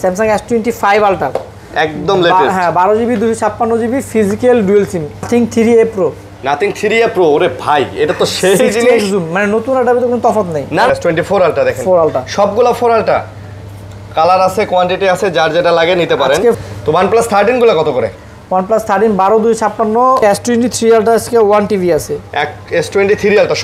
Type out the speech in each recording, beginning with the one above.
Samsung S25 ultra একদম latest. হ্যাঁ 12GB 256GB physical dual SIM Nothing 3A Pro. Nothing 3A Pro, ওরে ভাই এটা তো সেই জিনিস, মানে নতুন আলট্রার ভিতরে কোনো তফাৎ নেই না। S24 আলট্রা দেখেন, 4 আলট্রা সবগুলো 4 আলট্রা, কালার আছে, কোয়ান্টিটি আছে, যার যেটা লাগে নিতে পারেন। তো OnePlus 13 গুলো কত করে? OnePlus 13 12/256, S23 আলট্রা আজকে 1TB আছে। S23 আলট্রা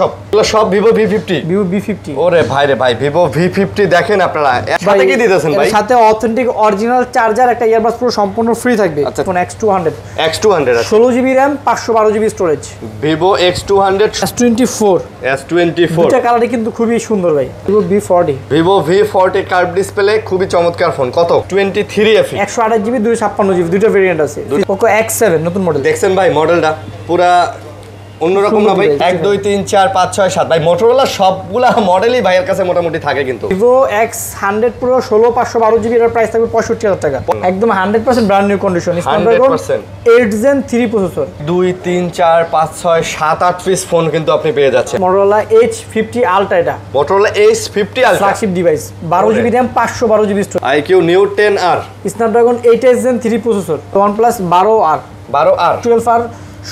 সব Vivo V50। Vivo V50, ওরে ভাই রে ভাই, Vivo V50 দেখেন আপনারা, সাথে কি দিতেছেন ভাই? এর সাথে অথেন্টিক অরিজিনাল চার্জার, একটা ইয়ারবাডস পুরো সম্পূর্ণ ফ্রি থাকবে। ফোন X200 আছে 16GB RAM 512GB storage. Vivo X200 S24 দুটো কালারই কিন্তু খুবই সুন্দর ভাই। Vivo V40 কার্ভ ডিসপ্লে, খুবই চমৎকার ফোন। কত? 23FE 128GB 256GB, দুটো ভেরিয়েন্ট আছে। Poco X7 নতুন মডেল দেখছেন ভাই, মডেলটা পুরা অন্যরকম না ভাই। 1 2 3 4 5 6 7 ভাই, মোটরোলা সবগুলা মডেলই ভাইয়ের কাছে মোটামুটি থাকে। কিন্তু Vivo X100 Pro 16/512GB এর প্রাইস থাকবে 65,000 টাকা, একদম 100% brand new condition. Snapdragon 8 Gen 3 processor. 2 3 4 5 6 7 8 piece phone কিন্তু আপনি পেয়ে যাচ্ছেন। Motorola H50 Ultra, এটা Motorola H50 Ultra flagship device, 12GB RAM 512GB storage. IQ Neo 10R, Snapdragon 8 Gen 3 processor. OnePlus 12R 12R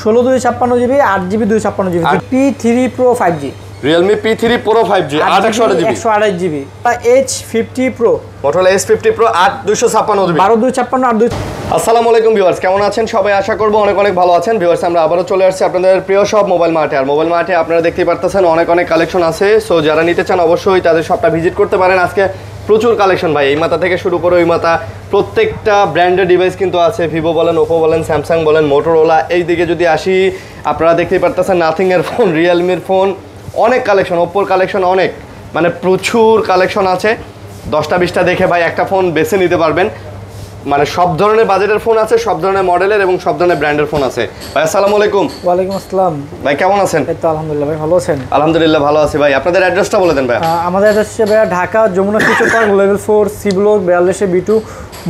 16/256GB 8GB 256GB। P3 Pro 5G, Realme P3 Pro 5G 128GB। H50 Pro, Motorola H50 Pro 8256GB 12/256 8 2। আসসালামু আলাইকুম viewers, কেমন আছেন সবাই? আশা করব অনেক অনেক ভালো আছেন। ভিউয়ার্স, আমরা আবারও চলে আসছি আপনাদের প্রিয় সব মোবাইল মার্টে। আর মোবাইল মার্টে আপনারা দেখতেই পারতেছেন অনেক অনেক কালেকশন আছে। সো যারা নিতে চান অবশ্যই তাদের শপটা ভিজিট করতে পারেন। আজকে প্রচুর কালেকশন ভাই, এই মাথা থেকে শুরু করে ওই মাথা, প্রত্যেকটা ব্র্যান্ডের ডিভাইস কিন্তু আছে। ভিভো বলেন, ওপো বলেন, স্যামসাং বলেন, মোটরোলা। এই দিকে যদি আসি, আপনারা দেখতেই পারতেছেন নাথিংয়ের ফোন, রিয়েলমির ফোন, অনেক কালেকশন, ওপ্পোর কালেকশন অনেক, মানে প্রচুর কালেকশন আছে। 10টা 20টা দেখে ভাই একটা ফোন বেছে নিতে পারবেন। মানে সব ধরনের বাজেটের ফোন আছে, সব ধরনের মডেলের এবং সব ধরনের ব্র্যান্ডের ফোন আছে। ভাই আসসালামু আলাইকুম। ওয়ালাইকুম আসসালাম ভাই, কেমন আছেন? এই তো আলহামদুলিল্লাহ ভাই, ভালো আছেন? আলহামদুলিল্লাহ ভালো আছি ভাই। আপনাদের অ্যাড্রেসটা বলে দেন ভাই। আমাদের অ্যাড্রেস হচ্ছে ভাই Dhaka Jamuna future park level 4 C block 42 B2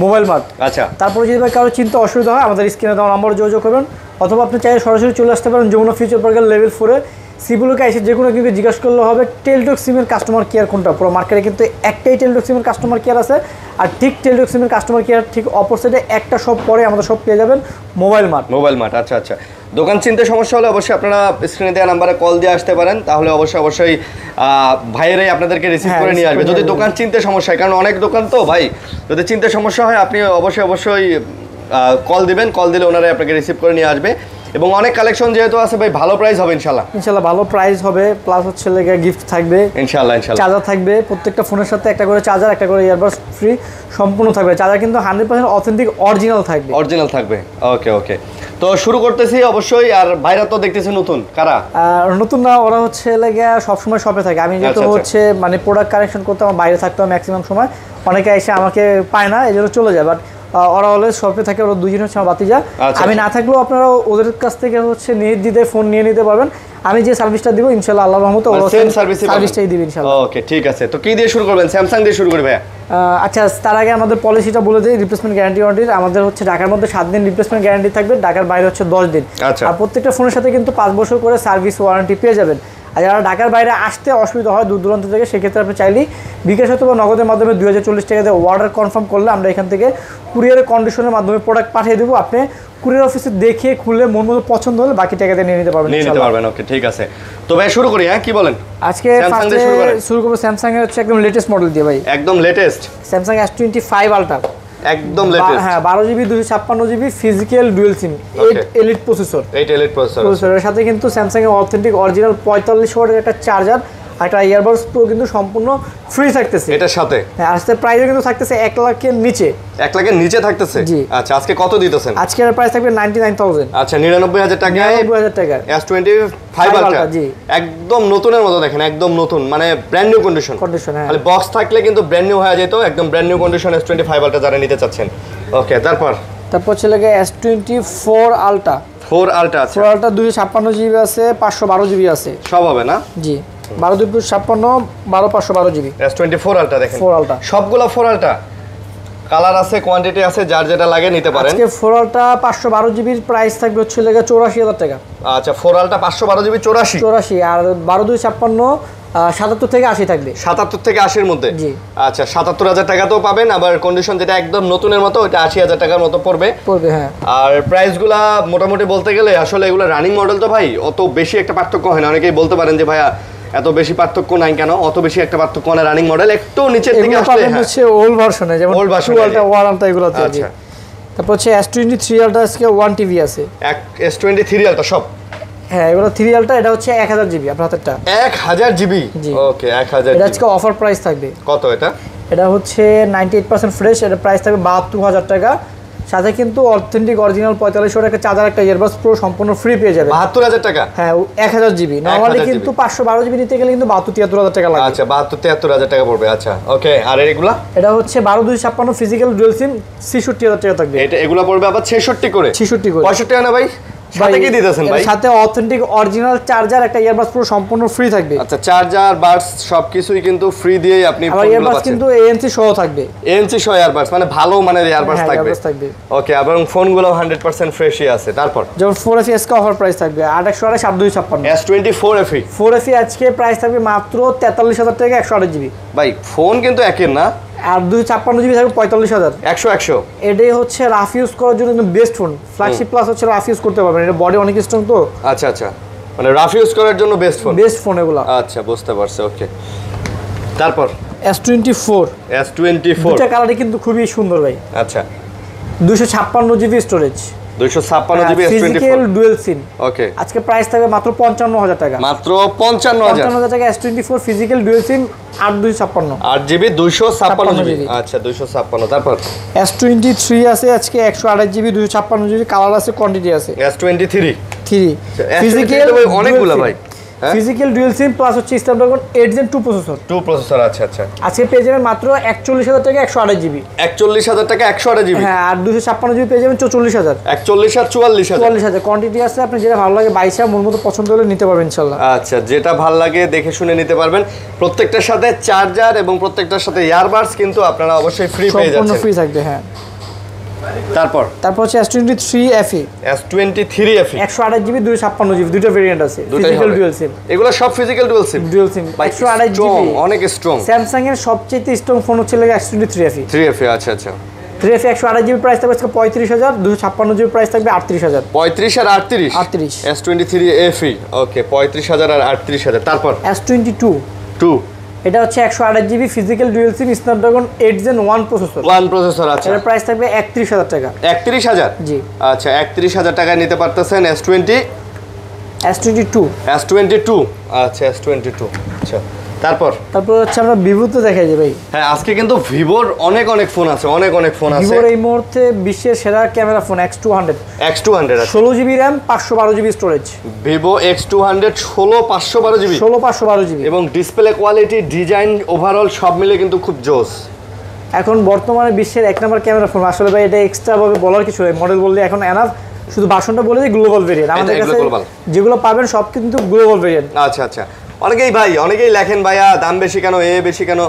mobile mart. আচ্ছা, তারপরে যদি ভাই কারো চিন্তা অসুবিধা হয় আমাদের স্ক্রিনে দেওয়া নম্বরে যোগাযোগ করবেন, অথবা আপনি চাইলে সরাসরি চলে আসতে পারেন যমুনা ফিউচার পার্কের লেভেল 4-এ সিবুলোকে এসে যে কোনো কিন্তু জিজ্ঞাসা করলে হবে টেলটক সিমের কাস্টমার কেয়ার কোনটা। পুরো মার্কেটে কিন্তু একটাই টেলটক সিমের কাস্টমার কেয়ার আছে, আর ঠিক টেলটক সিমের কাস্টমার কেয়ার ঠিক অপোজিটে একটা শপ পরে আমাদের শপ পেয়ে যাবেন মোবাইল মার্ট। আচ্ছা আচ্ছা, দোকান চিনতে সমস্যা হলে অবশ্যই আপনারা স্ক্রিনে দেওয়া নাম্বারে কল দিয়ে আসতে পারেন। তাহলে অবশ্যই ভাইয়েরাই আপনাদেরকে রিসিভ করে নিয়ে আসবে। যদি দোকান চিনতে সমস্যা হয়, কারণ অনেক দোকান তো ভাই, যদি চিনতে সমস্যা হয় আপনি অবশ্যই কল দিবেন। কল দিলে ওনারাই আপনাকে রিসিভ করে নিয়ে আসবে। এবং অনেক কালেকশন যেহেতু আছে ভাই, ভালো প্রাইস হবে ইনশাল্লাহ। ভালো প্রাইস হবে, প্লাস হচ্ছে লেগে গিফট থাকবে ইনশাল্লাহ। চার্জার থাকবে, প্রত্যেকটা ফোনের সাথে একটা করে চার্জার, একটা করে ইয়ারবাডস ফ্রি সম্পূর্ণ থাকবে। চার্জার কিন্তু 100% অথেন্টিক অরিজিনাল থাকবে। ওকে, তো শুরু করতেছি অবশ্যই। আর ভাইরা তো দেখতেছি নতুন, কারা নতুন না, ওরা হচ্ছে লেগে সবসময় শপে থাকে। আমি যেহেতু হচ্ছে মানে প্রোডাক্ট কালেকশন করতে আমার বাইরে থাকতে হয় ম্যাক্সিমাম সময়, অনেকে এসে আমাকে পায় না, এই জন্য চলে যায়। বাট ওরা অলওয়েজ শপে থাকে, ওরা দুজন হচ্ছে আমার বাতিজা। আমি না থাকলেও আপনারা ওদের কাছ থেকে হচ্ছে নির্দ্বিধায় ফোন নিয়ে নিতে পারবেন। আমি যে সার্ভিসটা দিব ইনশাআল্লাহ আল্লাহর রহমতে ওরা সেম সার্ভিসটাই দিবেন ইনশাআল্লাহ। ওকে, ঠিক আছে। তো কি দিয়ে শুরু করবেন? স্যামসাং দিয়ে শুরু করি ভাইয়া। আচ্ছা, তার আগে আমাদের পলিসিটা বলে দিই। রিপ্লেসমেন্ট গ্যারান্টি ওয়ারেন্টি আমাদের হচ্ছে ঢাকার মধ্যে 7 দিন রিপ্লেসমেন্ট গ্যারান্টি থাকবে, ঢাকার বাইরে হচ্ছে 10 দিন। আর প্রত্যেকটা ফোনের সাথে কিন্তু 5 বছর করে সার্ভিস ওয়ারেন্টি পেয়ে যাবেন। আর যারা ঢাকার বাইরে আসতে অসুবিধা হয় দূর দূরান্ত থেকে, সেক্ষেত্রে আপনি চাইলেই বিকাশ অথবা নগদের মাধ্যমে 2040 টাকা দিয়ে অর্ডার কনফার্ম করলে আমরা এখান থেকে কুরিয়ারের কন্ডিশনের মাধ্যমে প্রোডাক্ট পাঠিয়ে দেবো। আপনি কুরিয়ার অফিসে দেখে খুলে মন মতো পছন্দ হলে বাকি টাকা দিয়ে নিয়ে নিতে পারবেন। ওকে, ঠিক আছে। তো ভাই শুরু করি। হ্যাঁ, কি বলেন? আজকে শুরু করবো স্যামসাং এর হচ্ছে একদম লেটেস্ট মডেল দিয়ে ভাই, একদম লেটেস্ট স্যামসাং S25 আলট্রা, একদম লেটেস্ট। হ্যাঁ 12GB 256GB ফিজিক্যাল ডুয়াল সিম 8 এলিট প্রসেসর। প্রসেসরের সাথে কিন্তু স্যামসাং এর অথেন্টিক অরিজিনাল 45 ওয়াটের একটা চার্জার, একটা ইয়ারবাডস প্রো কিন্তু সম্পূর্ণ ফ্রি থাকতেছে এটার সাথে। হ্যাঁ, আজকে প্রাইসও কিন্তু থাকতেছে 1 লাখের নিচে। 1 লাখের নিচে থাকতেছে। জি। আচ্ছা, আজকে কত দিতেছেন? আজকের প্রাইস থাকবে 99,000। আচ্ছা, 99,000 টাকা। 99,000 টাকা S25 আলট্রা। জি, একদম নতুনের মতো দেখেন, একদম নতুন, মানে ব্র্যান্ড নিউ কন্ডিশন। হ্যাঁ, খালি বক্স থাকলে কিন্তু ব্র্যান্ড নিউ হয়ে যেত। একদম brand new condition S25 ultra যারা নিতে চাচ্ছেন। ওকে, তারপর ছিল S24 আলট্রা। 4 আলট্রা আছে, 4 আলট্রা 256GB আছে, 512GB আছে, সব হবে না? জি, 12/256 12/512GB। S24 আলট্রা দেখেন, 4 আলট্রা সবগুলো 4 আলট্রা, কালার আছে, কোয়ান্টিটি আছে, যার যেটা লাগে নিতে পারেন। আজকে 4 আলট্রা 512GB এর প্রাইস থাকবে হচ্ছে 84,000 টাকা। আচ্ছা, 4 আলট্রা 512GB 84, আর 12/256 77 থেকে 80 থাকবে। 77 থেকে 80-র মধ্যে। জি। আচ্ছা 77,000 টাকাতেও পাবেন, আবার কন্ডিশন যেটা একদম নতুনের মতো ওটা 80,000 টাকার মতো পড়বে। হ্যাঁ। আর প্রাইসগুলা মোটামুটি বলতে গেলে আসলে এগুলো রানিং মডেল তো ভাই অত বেশি একটা পার্থক্য হয় না। অনেকেই বলতে পারেন যে ভাইয়া এত বেশি পার্থক্য নাই কেন, অত বেশি একটা পার্থক্য না। রানিং মডেল একটু নিচের দিকে আসলে হচ্ছে ওল্ড ভার্সনে, যেমন old version ultra one ultra এগুলোতে। আচ্ছা। তারপর হচ্ছে S23 আলট্রা আজকে 1 টিভি আছে। S23 আলট্রা সব। হ্যাঁ এগুলো 3 আলট্রা, এটা হচ্ছে 1000 জিবি আপনার হাতেরটা। 1000 জিবি। ওকে 1000 এটা আজকে অফার প্রাইস থাকবে। কত এটা? এটা হচ্ছে 98% ফ্রেশ, এটা প্রাইস থাকবে 72000 টাকা। সাথে কিন্তু অথেন্টিক অরিজিনাল 4500 টাকা চার্জার, একটা ইয়ারবাডস প্রো সম্পূর্ণ ফ্রি পেয়ে যাবে। 72000 টাকা। হ্যাঁ 1000 জিবি। নরমালি কিন্তু 512 জিবি নিতে গেলে কিন্তু 72-73,000 টাকা লাগে। আচ্ছা 72-73,000 টাকা পড়বে। আচ্ছা ওকে। আর এগুলা? এটা হচ্ছে 12-256 ফিজিক্যাল ডুয়াল সিম 66000 টাকা থাকবে। এটা এগুলা পড়বে আবার 66 করে। 66 করে। 65 টাকা না ভাই? সাথে কি দিতেছেন ভাই? সাথে অথেন্টিক অরিজিনাল চার্জার, একটা ইয়ারবাডস প্রো সম্পূর্ণ ফ্রি থাকবে। আচ্ছা চার্জার বাডস সবকিছুই কিন্তু ফ্রি দিয়েই আপনি ফোনগুলো পাচ্ছেন। ইয়ারবাডস কিন্তু ANC সহ থাকবে। ANC সহ ইয়ারবাডস, মানে ভালো মানের ইয়ারবাডস থাকবে। ওকে, এবং ফোনগুলো 100% ফ্রেশই আছে। তারপর যেমন 4FE আজকে অফার প্রাইস থাকবে 8128 7256। S24 FE 4FE আজকে প্রাইস থাকবে মাত্র 43000 টাকা 128 জিবি। ভাই ফোন কিন্তু একের না। আর 256 জিবি থাকবে 45000। 100 এটাই হচ্ছে রাফ ইউজ করার জন্য কিন্তু বেস্ট ফোন। ফ্ল্যাগশিপ প্লাস হচ্ছে রাফ ইউজ করতে পারবেন, এটা বডি অনেক স্ট্রং তো। আচ্ছা আচ্ছা, মানে রাফ ইউজ করার জন্য বেস্ট ফোন এগুলো। আচ্ছা বুঝতে পারছি। ওকে তারপর S24 দুটো কালারই কিন্তু খুবই সুন্দর ভাই। আচ্ছা 256 GB storage, 256 GB S24 physical dual SIM. Okay আজকে প্রাইস থাকবে মাত্র 55000 টাকা। মাত্র 55000 টাকা S24 ফিজিক্যাল ডুয়াল সিম 8256 8 জিবি 256 জিবি। আচ্ছা 256। তারপর S23 আছে আজকে 128 জিবি 256 জিবি, কালার আছে, কোয়ান্টিটি আছে। S23 ফিজিক্যাল অনেকগুলো ভাই। ফিজিক্যাল ডুয়াল সিম প্লাস হচ্ছে স্ন্যাপড্রাগন 8 Gen 2 প্রসেসর। আচ্ছা আচ্ছা। আজকে পেয়ে যাবেন মাত্র 41000 টাকা 128 জিবি। 41000 টাকা 128 জিবি। হ্যাঁ আর 256 জিবি পেয়ে যাবেন 44000। 41 আর 44000 কোয়ান্টিটি আছে, আপনি যেটা ভালো লাগে 22 মন মতো পছন্দ হলে নিতে পারবেন ইনশাআল্লাহ। আচ্ছা যেটা ভালো লাগে দেখে শুনে নিতে পারবেন। প্রত্যেকটার সাথে চার্জার এবং প্রত্যেকটার সাথে ইয়ারবাডস কিন্তু আপনারা অবশ্যই ফ্রি পেয়ে যাচ্ছেন। সম্পূর্ণ ফ্রি থাকবে। হ্যাঁ তারপর হচ্ছে S23 FE 128 জিবি 256 জিবি, দুটো ভেরিয়েন্ট আছে। ফিজিক্যাল ডুয়াল সিম, এগুলো সব ফিজিক্যাল ডুয়াল সিম 128 জিবি, অনেক স্ট্রং। স্যামসাং এর সবচেয়ে স্ট্রং ফোন হচ্ছে S23 FE। 3FE আচ্ছা আচ্ছা। 3FE 128 জিবি প্রাইস থাকবে 35000, 256 জিবি প্রাইস থাকবে 38000। 35 আর 38 S23 FE। ওকে 35000 আর 38000। তারপর S22 এটা হচ্ছে 128 জিবি ফিজিক্যাল ডুয়াল সিম স্ন্যাপড্রাগন 8 Gen 1 প্রসেসর। আচ্ছা এর প্রাইস থাকবে 31000 টাকা। 31000 জি। আচ্ছা 31000 টাকায় নিতে পারতেছেন S22। আচ্ছা S22। আচ্ছা তারপর হচ্ছে আমরা ভিভোতে দেখাই যে ভাই। হ্যাঁ আজকে কিন্তু ভিভোর অনেক ফোন আছে, অনেক ফোন আছে। ভিভোর এই মুহূর্তে বিশ্বের সেরা ক্যামেরা ফোন X200 আছে, 16 GB RAM 512 GB storage. Vivo X200 512 GB এবং ডিসপ্লে কোয়ালিটি, ডিজাইন, ওভারঅল সব মিলে কিন্তু খুব জোস। এখন বর্তমানে বিশ্বের এক নম্বর ক্যামেরা ফোন। আসলে ভাই এটা এক্সট্রা ভাবে বলার কিছু নেই, মডেল বললে এখন এনাফ। শুধু ভার্সনটা বলে দিই গ্লোবাল ভেরিয়েন্ট। আমাদের কাছে যেগুলো পাবেন সব কিন্তু গ্লোবাল ভেরিয়েন্ট। আচ্ছা আচ্ছা। অনেকেই লেখেন ভাইয়া দাম বেশি কেন, বেশি কেন,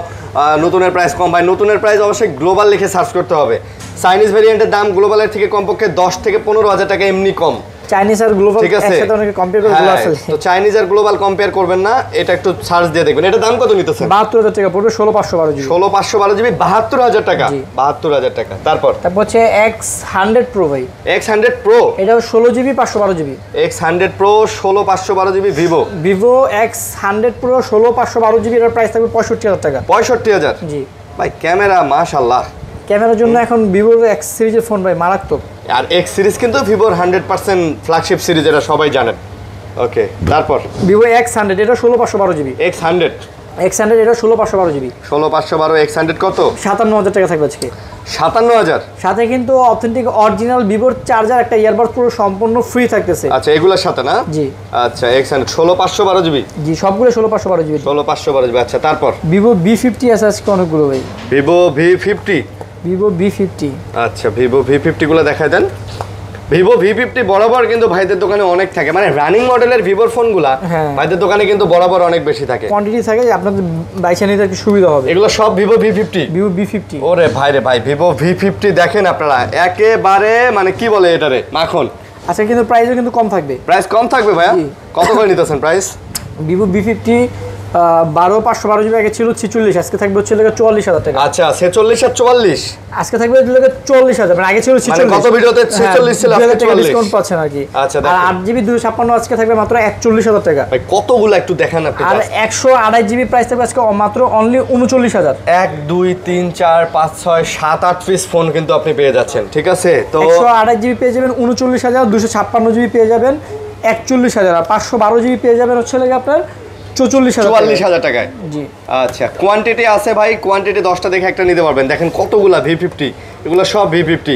নতুনের প্রাইস কম। ভাই নতুনের প্রাইস অবশ্যই গ্লোবাল লিখে সার্চ করতে হবে। চাইনিজ ভেরিয়েন্টের দাম গ্লোবালের থেকে কমপক্ষে 10 থেকে 15000 টাকা এমনি কম। চাইনিজ আর গ্লোবাল একসাথে অনেকে কম্পেয়ার করে বলা আছে, তো চাইনিজ আর গ্লোবাল কম্পেয়ার করবেন না, এটা একটু সার্চ দিয়ে দেখবেন। এটা দাম কত নিতেছেন? 72000 টাকা পড়বে 16512 জিবি। 16512 জিবি 72000 টাকা। 72000 টাকা। তারপর হচ্ছে X100 Pro ভাই। X100 Pro এটাও 16 GB 512 GB. X100 Pro 16512 GB Vivo X100 Pro 16512 GB, এর প্রাইস থাকবে 65000 টাকা। 65000 জি ভাই। ক্যামেরা মাশাআল্লাহ, ক্যামেরার জন্য এখন ভিভোর X সিরিজের ফোন ভাই মারাত্মক। আর X সিরিজ কিন্তু ভিভোর 100% ফ্ল্যাগশিপ সিরিজ, এটা সবাই জানেন। ওকে তারপর ভিভো X100 এটা 16512 জিবি। X100 এটা 16512 জিবি। 16512 X100 কত? 57000 টাকা থাকবে আজকে। 57000 সাথে কিন্তু অথেন্টিক অরিজিনাল ভিভোর চার্জার, একটা ইয়ারবাডস পুরো সম্পূর্ণ ফ্রি থাকতেছে। আচ্ছা এগুলোর সাথে না? জি। আচ্ছা X100 16512 জিবি। জি সবগুলো 16512 জিবি। 16512 জিবি। আচ্ছা তারপর ভিভো V50 আছে আজকে অনেকগুলো ভাই। Vivo V50। আচ্ছা ভিভো V50 গুলো দেখায় দেন। ভিভো V50 বরাবর কিন্তু ভাইদের দোকানে অনেক থাকে, মানে রানিং মডেলের ভিভোর ফোনগুলা ভাইদের দোকানে কিন্তু বরাবর অনেক বেশি থাকে, কোয়ান্টিটি থাকে, আপনাদের বাইচা নিতে একটু সুবিধা হবে। এগুলো সব ভিভো V50। ওরে ভাই রে ভাই, ভিভো V50 দেখেন আপনারা, একেবারে মানে কি বলে এটারে মাখন। আচ্ছা কিন্তু প্রাইসও কিন্তু কম থাকবে। প্রাইস কম থাকবে ভাইয়া? কত করে নিতেছেন প্রাইস? ভিভো V50 512 আগে ছিল 46, আজকে থাকবে হচ্ছে 44,000 টাকা। আচ্ছা 46 আর 44 আজকে থাকবে 44,000, মানে আগে ছিল 46, মানে কত ভিডিওতে 46 ছিল, আজকে 44 ডিসকাউন্ট পাচ্ছেন আর কি। আচ্ছা আর 8GB 256 আজকে থাকবে মাত্র 41,000 টাকা। ভাই কতগুলো একটু দেখান আপনি। আর 128GB প্রাইস থাকবে আজকে মাত্র অনলি 39,000। 1 2 3 4 5 6 7 8 পিস ফোন কিন্তু আপনি পেয়ে যাচ্ছেন, ঠিক আছে? তো 128GB পেয়ে যাবেন 39,000, 256GB পেয়ে যাবেন 41,000, আর 512GB পেয়ে যাবেন হচ্ছে লাগে আপনার 44,000 টাকায়। জি আচ্ছা কোয়ান্টিটি আছে ভাই, কোয়ান্টিটি 10টা দেখে একটা নিতে পারবেন। দেখেন কতগুলা V50, এগুলো সব V50,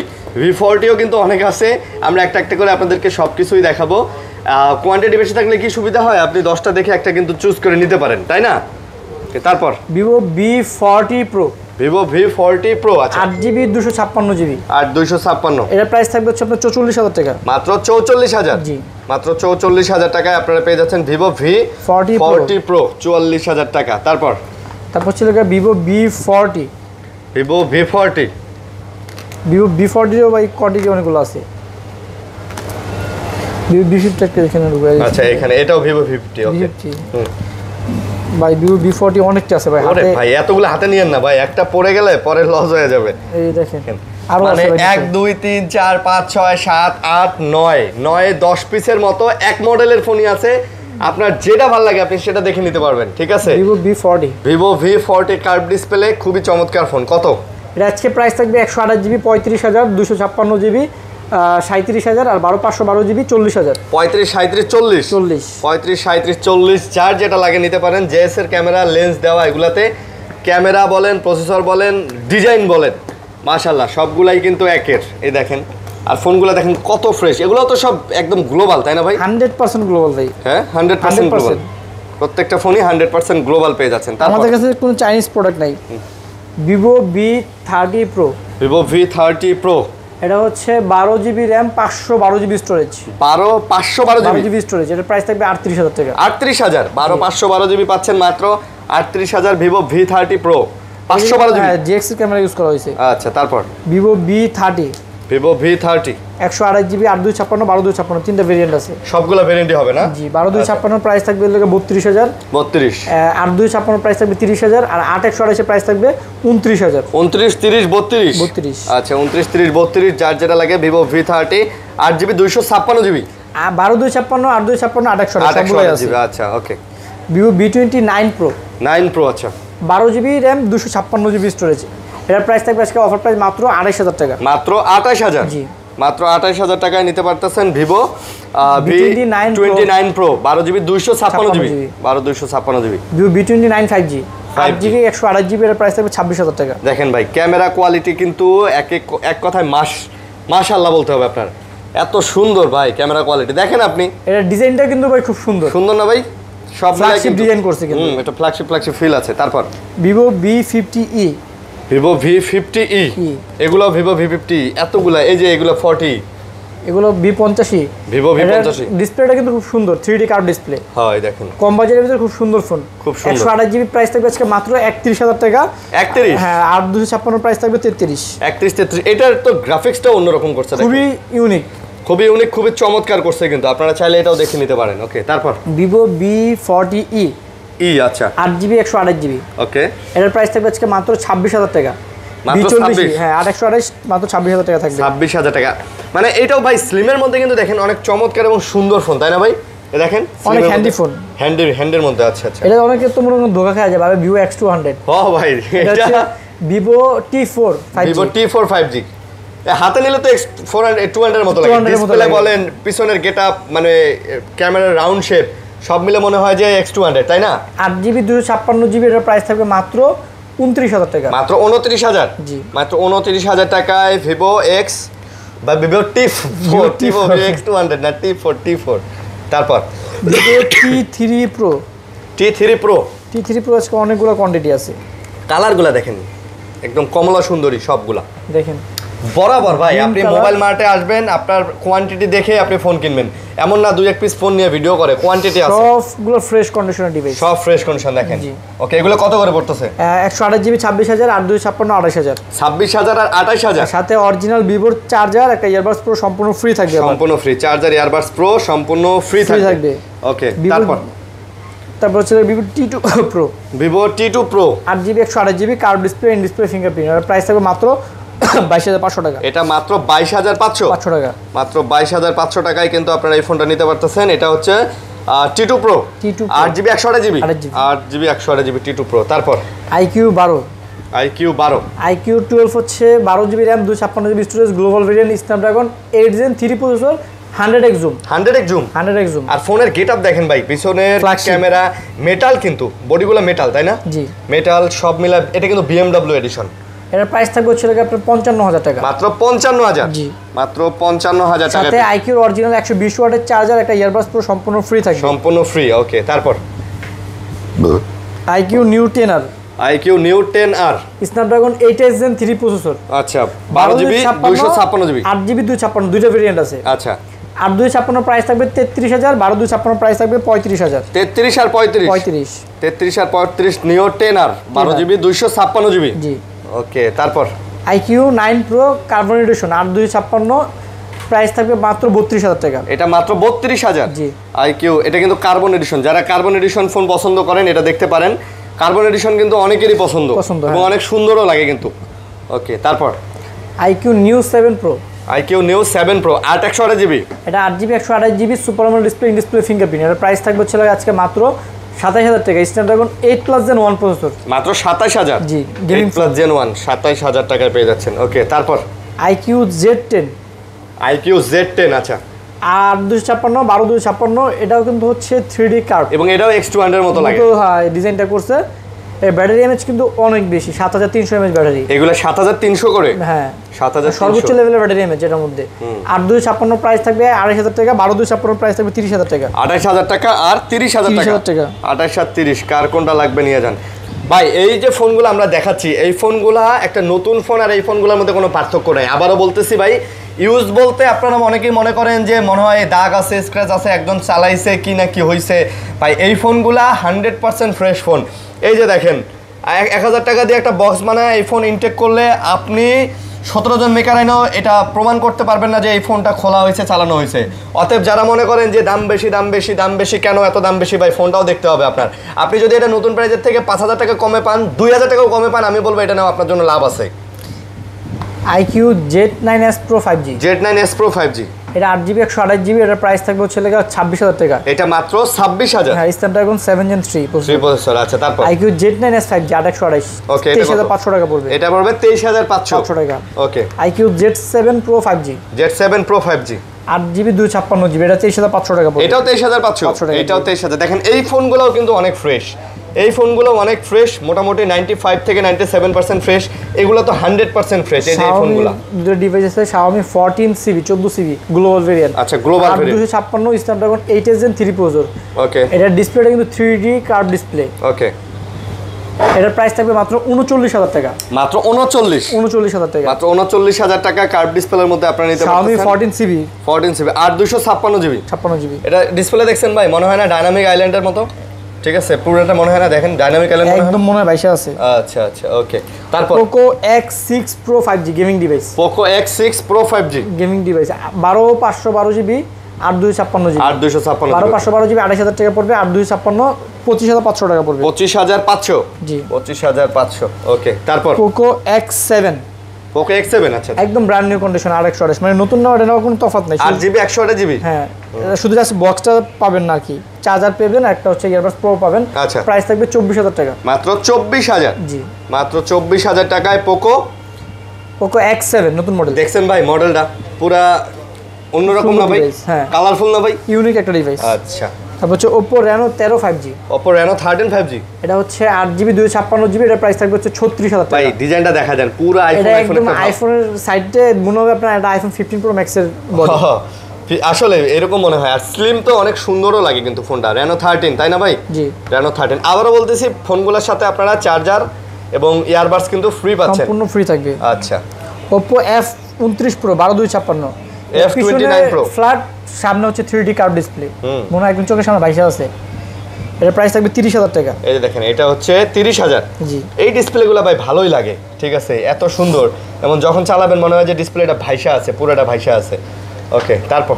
V40ও কিন্তু অনেক আছে। আমরা একটা একটা করে আপনাদেরকে সব কিছুই দেখাবো। কোয়ান্টিটি বেশি থাকলে কি সুবিধা হয়, আপনি 10টা দেখে একটা কিন্তু চুজ করে নিতে পারেন, তাই না? তারপর Vivo V40 Pro, Vivo V40 Pro, আচ্ছা 8GB 256GB, আর 256, এটার প্রাইস থাকবে হচ্ছে আপনার 44,000 টাকা। মাত্র 44,000। জি মাত্র 44,000 টাকায় আপনারা পেয়ে যাচ্ছেন Vivo V40 Pro, 44,000 টাকা। তারপর হচ্ছে লাগে Vivo V40, Vivo V40, Vivo V40 এর ভাই কোয়ান্টিটি অনেকগুলো আছে। Vivo V50 একটা এখানে ঢুকে আছে। আচ্ছা এখানে এটাও Vivo V50, ওকে। ভাই Vivo V40 অনেকটা আছে ভাই ওরে হাতে। ভাই এতগুলো হাতে নিয়েন না ভাই, একটা পড়ে গেলে পরে লস হয়ে যাবে। এই দেখেন আরো মানে আছে ভাই। 1 2 3 4 5 6 7 8 9 10 পিসের মতো এক মডেলের ফোনই আছে। আপনার যেটা ভালো লাগে আপনি সেটা দেখে নিতে পারবেন, ঠিক আছে? Vivo V40, Vivo V40 curve display, খুবই চমৎকার ফোন। কত? এটা আজকে প্রাইস থাকবে 128GB 35,000, 256GB 37,000, আর 512GB 40,000। 35 37 40 35 37 40, যার যেটা লাগে নিতে পারেন। জেএস এর ক্যামেরা, লেন্স দেওয়া, এগুলাতে ক্যামেরা বলেন, প্রসেসর বলেন, ডিজাইন বলেন, মাশাআল্লাহ সবগুলাই কিন্তু একের। এই দেখেন, আর ফোনগুলো দেখেন কত ফ্রেশ। এগুলো তো সব একদম গ্লোবাল, তাই না ভাই? 100% গ্লোবাল ভাই। হ্যাঁ 100% গ্লোবাল, প্রত্যেকটা ফোনই 100% গ্লোবাল পেয়ে যাচ্ছেন। আমাদের কাছে কোনো চাইনিজ প্রোডাক্ট নাই। Vivo V30 Pro, Vivo V30 Pro, এটা হচ্ছে 12GB RAM 512GB storage, 512GB storage. এটার প্রাইস থাকবে 38,000 টাকা। 38,000, 512GB পাচ্ছেন মাত্র 38,000। Vivo V30 Pro 512GB, হ্যাঁ GX এর ক্যামেরা ইউজ করা হয়েছে। আচ্ছা তারপর Vivo V30, Vivo V30 128GB 8256, 1256, তিনটা ভেরিয়েন্ট আছে। সবগুলো ভেরিয়েন্টই হবে না? জি 1256 প্রাইস থাকবে 32,000, 32, 8256 প্রাইস থাকবে 30,000, আর 8128 প্রাইস থাকবে 29,000। 29 30 32, 32, আচ্ছা 29 30 32, যার যেটা লাগে। Vivo V30 8GB 256GB, 12256, 8256, 8128 সবগুলোই আছে। আচ্ছা ওকে। Vivo V29 Pro, 9 Pro, আচ্ছা 12GB RAM 256GB স্টোরেজ। এটার প্রাইস থাকবে আজকে অফার প্রাইস মাত্র 28,000 টাকা। মাত্র 28,000। জি মাত্র 28,000 টাকায় নিতে পারতেছেন Vivo V29 V29 Pro, 12GB 256GB, 256GB। Vivo V29 5G, 8GB 128GB, এর প্রাইস থাকবে 26,000 টাকা। দেখেন ভাই ক্যামেরা কোয়ালিটি কিন্তু এক কথায় মাশাআল্লাহ বলতে হবে আপনার। এত সুন্দর ভাই ক্যামেরা কোয়ালিটি, দেখেন আপনি। এটার ডিজাইনটা কিন্তু ভাই খুব সুন্দর সুন্দর না ভাই? সব ফ্ল্যাগশিপ ডিজাইন করছে কিন্তু। এটা ফ্ল্যাগশিপ ফিল আছে। তারপর Vivo V50e, Vivo V50e, এগুলো Vivo V50, এতগুলা, এই যে এগুলো 40, এগুলো V50, Vivo V50। ডিসপ্লেটা কিন্তু খুব সুন্দর, 3D কার্ভ ডিসপ্লে। হয় দেখেন কম বাজেটের ভিতরে খুব সুন্দর ফোন, খুব সুন্দর। 128GB প্রাইস থাকবে আজকে মাত্র 31,000 টাকা। 31, হ্যাঁ, আর 256 প্রাইস থাকবে 33। 31 33, এটার তো গ্রাফিক্সটা অন্যরকম করছে, খুবই ইউনিক, খুবই চমৎকার করছে কিন্তু। আপনারা চাইলে এটাও দেখে নিতে পারেন। ওকে তারপর Vivo V40e, আচ্ছা 8GB 128GB, ওকে। এটার প্রাইস থাকবে আজকে মাত্র 26,000 টাকা। মাত্র 26, হ্যাঁ 828 মাত্র 26,000 টাকা থাকবে। 26,000 টাকা। মানে এটাও ভাই স্লিমের মধ্যে কিন্তু দেখেন অনেক চমৎকার এবং সুন্দর ফোন, তাই না ভাই? এ দেখেন অনেক হ্যান্ডি ফোন, হ্যান্ডের মধ্যে। আচ্ছা আচ্ছা, এটা অনেকে তো মনে হয় ধোকা খায় যায় ভাবে Vivo X200। ও ভাই এটা এটা হচ্ছে Vivo T4 5G, Vivo T4 5G। হাতে নিলে তো X400 200 এর মতো লাগে, ডিসপ্লে বলেন, পিছনের গেটআপ, মানে ক্যামেরার রাউন্ড শেপ সব মিলে মনে হয় যে X200, তাই না? 8GB 256GB, এটার প্রাইস থাকবে মাত্র 29,000 টাকা। মাত্র 29,000। জি মাত্র 29,000 টাকায় Vivo X বা Vivo T4 X200 না T4। তারপর Vivo T3 Pro, T3 Pro আজকে অনেকগুলো কোয়ান্টিটি আছে। কালারগুলা দেখেন একদম কমলা সুন্দরী সবগুলা। দেখেন বরাবর ভাই আপনি মোবাইল মার্টে আসবেন, আপনার কোয়ান্টিটি দেখে আপনি ফোন কিনবেন, এমন না দুই এক পিস ফোন নিয়ে ভিডিও করে। কোয়ান্টিটি আছে, সবগুলো ফ্রেশ কন্ডিশনের ডিভাইস, সব ফ্রেশ কন্ডিশন দেখেন। ওকে এগুলো কত করে পড়তেছে? 128GB 26,000, আর 256 28,000। 26,000 আর 28,000, সাথে অরিজিনাল ভিভোর চার্জার, একটা ইয়ারবাডস প্রো সম্পূর্ণ ফ্রি থাকবে। সম্পূর্ণ ফ্রি চার্জার, ইয়ারবাডস প্রো সম্পূর্ণ ফ্রি থাকবে। ওকে তারপর তারপর হচ্ছে Vivo T2 Pro, Vivo T2 Pro 8GB 128GB curve display, in display fingerprint. এর প্রাইস থাকবে মাত্র 22,500 টাকা। এটা মাত্র 22,500 টাকা, মাত্র 22,500 টাকায় কিন্তু আপনারা এই ফোনটা নিতে পারতেছেন। এটা হচ্ছে T2 Pro 8GB 128GB 8GB 128GB T2 Pro। তারপর IQ12 IQ12 হচ্ছে 12GB RAM 256GB storage, global variant, Snapdragon 8 Gen 3 processor, 100x zoom. 100x zoom. আর ফোনের গেটআপ দেখেন ভাই, পিছনের ক্যামেরা মেটাল, কিন্তু বডিগুলো মেটাল, তাই না? জি, মেটাল সব মিলা। এটা কিন্তু BMW এডিশন। এর প্রাইস থাকবে হচ্ছে আপনার 55,000 টাকা। মাত্র 55,000। জি, মাত্র 55,000 টাকা। সাথে IQ অরিজিনাল 120 ওয়াটের চার্জার, একটা ইয়ারবাডস পুরো সম্পূর্ণ ফ্রি থাকবে। সম্পূর্ণ ফ্রি। ওকে, তারপর IQ New 10R Snapdragon 8 Gen 3 processor. আচ্ছা, 12GB 256GB 8GB 256, দুইটা ভেরিয়েন্ট আছে। আচ্ছা, 8/256 প্রাইস থাকবে 33,000, 12/256 প্রাইস থাকবে 35,000। 33 আর 35 নিও 10R 12GB 256GB। জি, ওকে, তারপর IQ 9 Pro carbon addition 8/256 price থাকবে মাত্র 32,000 টাকা। এটা মাত্র 32,000। জি, IQ এটা কিন্তু কার্বন এডিশন। যারা কার্বন এডিশন ফোন পছন্দ করেন এটা দেখতে পারেন। কার্বন এডিশন কিন্তু অনেকেরই পছন্দ এবং অনেক সুন্দরও লাগে কিন্তু। ওকে, তারপর IQ New 7 Pro 8/128GB। এটা 8GB 128GB super AMOLED display, in display fingerprint. এর প্রাইস থাকবে হচ্ছে আজকে মাত্র 27,000 টাকা। স্ন্যাপড্রাগন 8+ Gen 1 প্রসেসর, মাত্র 27,000। জি, গেমিং 8+ Gen 1 27,000 টাকায় পেয়ে যাচ্ছেন। ওকে, তারপর IQ Z10 আচ্ছা, 8/256 12/256 এটাও কিন্তু হচ্ছে 3D কার্ভ এবং এটাও X200 এর মতো লাগে। হ্যাঁ, ডিজাইনটা করছে। এর ব্যাটারি এমএইচ কিন্তু অনেক বেশি, 7300 mAh ব্যাটারি। এগুলো 7300 করে? হ্যাঁ, 7300 সর্বোচ্চ লেভেলের ব্যাটারি এমএইচ এর মধ্যে। 8/256 প্রাইস থাকবে 28,000 টাকা, 12/256 প্রাইস থাকবে 30,000 টাকা। 28,000 টাকা আর 30,000 টাকা। 28 আর 30, কার কোনটা লাগবে নিয়ে যান ভাই। এই যে ফোনগুলো আমরা দেখাচ্ছি, এই ফোনগুলা একটা নতুন ফোন, আর এই ফোনগুলোর মধ্যে কোনো পার্থক্য নাই। আবারও বলতেছি ভাই, ইউজ বলতে আপনারা অনেকেই মনে করেন যে মনে হয় দাগ আছে, স্ক্র্যাচ আছে, একদম চালাইছে কি না কি হয়েছে। ভাই এই ফোনগুলা 100% ফ্রেশ ফোন। এই যে দেখেন, 1,000 টাকা দিয়ে একটা বক্স বানায় এই ফোন ইনটেক করলে আপনি 17 জন মেকার আইনও এটা প্রমাণ করতে পারবেন না যে এই ফোনটা খোলা হয়েছে, চালানো হয়েছে। অতএব যারা মনে করেন যে দাম বেশি কেন এত দাম বেশি, ভাই ফোনটাও দেখতে হবে আপনার। আপনি যদি এটা নতুন প্রাইজের থেকে 5,000 টাকা কমে পান, 2,000 টাকাও কমে পান, আমি বলবো এটা নাও আপনার জন্য লাভ আছে। IQ Z9S Pro 5G এটা 8GB 128GB। এটার প্রাইস থাকবে হচ্ছে 26,000 টাকা। এটা মাত্র 26,000। হ্যাঁ, স্ন্যাপড্রাগন 7 Gen 3 প্রসেসর। আচ্ছা, তারপর IQ Z9S 5G 8/128 ওকে, 23,500 টাকা পড়বে। এটা পড়বে 23,500 টাকা। ওকে, IQ Z7 Pro 5G 8GB 256GB এটা 23,500 টাকা পড়বে। এটাও 23,500, এটাও 23,000। দেখেন এই ফোনগুলোও কিন্তু অনেক ফ্রেশ। এই ফোনগুলো অনেক ফ্রেশ, মোটামুটি 95 থেকে 97% ফ্রেশ। এগুলো তো 100% ফ্রেশ। এই যে ফোনগুলো দুটো ডিভাইস আছে, Xiaomi 14CB 14CB global variant. আচ্ছা, global variant 256 Snapdragon 8 Gen 3 processor. Okay, এটার ডিসপ্লেটা কিন্তু 3D কার্ভ ডিসপ্লে। ওকে, এটার প্রাইস থাকবে মাত্র 39,000 টাকা। মাত্র 39,000 টাকা। মাত্র 39,000 টাকা কার্ভ ডিসপ্লের মধ্যে আপনারা নিতে পারবেন। Xiaomi 14CB 8/256GB। এটা ডিসপ্লে দেখছেন ভাই, মনে হয় না ডাইনামিক আইল্যান্ডের মতো? ঠিক আছে, পুরোটা মনে হয় না, দেখেন ডাইনামিক আইল্যান্ড একদম মনে হয় বাইশে আছে। আচ্ছা, ওকে। তারপর Poco X6 Pro 5G gaming device. Poco X6 Pro 5G gaming device 12/512GB 8/256GB 12/512GB 28,000 টাকা পড়বে। 8/256 25,500 টাকা পড়বে। 25,500 জি, 25,500 ওকে। তারপর Poco X7 আচ্ছা, একদম ব্র্যান্ড নিউ কন্ডিশন 8/128 মানে নতুন না, এটা কোনো তফাৎ নাই। 8GB 128GB। হ্যাঁ, শুধু জাস্ট বক্সটা পাবেন না, কি চার্জার পাবেন, একটা হচ্ছে ইয়ারবাডস প্রো পাবেন। আচ্ছা, প্রাইস থাকবে 24,000 টাকা। মাত্র 24,000। জি, মাত্র 24,000 টাকায় Poco X7 নতুন মডেল। দেখছেন ভাই, মডেলটা পুরা অন্যরকম না ভাই? হ্যাঁ, কালারফুল না ভাই? ইউনিক একটা ডিভাইস। আচ্ছা, তারপর হচ্ছে Oppo Reno 13 5G Oppo Reno 13 5G এটা হচ্ছে 8GB 256GB। এটার প্রাইস থাকবে হচ্ছে 36,000 টাকা। ভাই ডিজাইনটা দেখা যান, পুরো এটা একদম আইফোনের সাইডে মনে হবে আপনার এটা আইফোন 15 Pro Max এর বডি। আসলে এরকম মনে হয়। আর স্লিম তো অনেক সুন্দরও লাগে কিন্তু ফোনটা। Reno 13 তাই না ভাই? জি, Reno 13। আবারও বলতেছি, ফোনগুলোর সাথে আপনারা চার্জার এবং ইয়ারবাডস কিন্তু ফ্রি পাচ্ছেন, সম্পূর্ণ ফ্রি থাকবে। আচ্ছা, Oppo F29 Pro 12/256 F29 Pro flat, সামনে হচ্ছে 3D কার্ভ ডিসপ্লে, মনে হয় একদম চোখের সামনে বাইশে আছে। এটার প্রাইস থাকবে 30,000 টাকা। এই যে দেখেন, এটা হচ্ছে 30,000। জি, এই ডিসপ্লেগুলো ভাই ভালোই লাগে, ঠিক আছে, এত সুন্দর, এবং যখন চালাবেন মনে হয় যে ডিসপ্লেটা ভাইসা আছে, পুরোটা ভাইসা আছে। ওকে, তারপর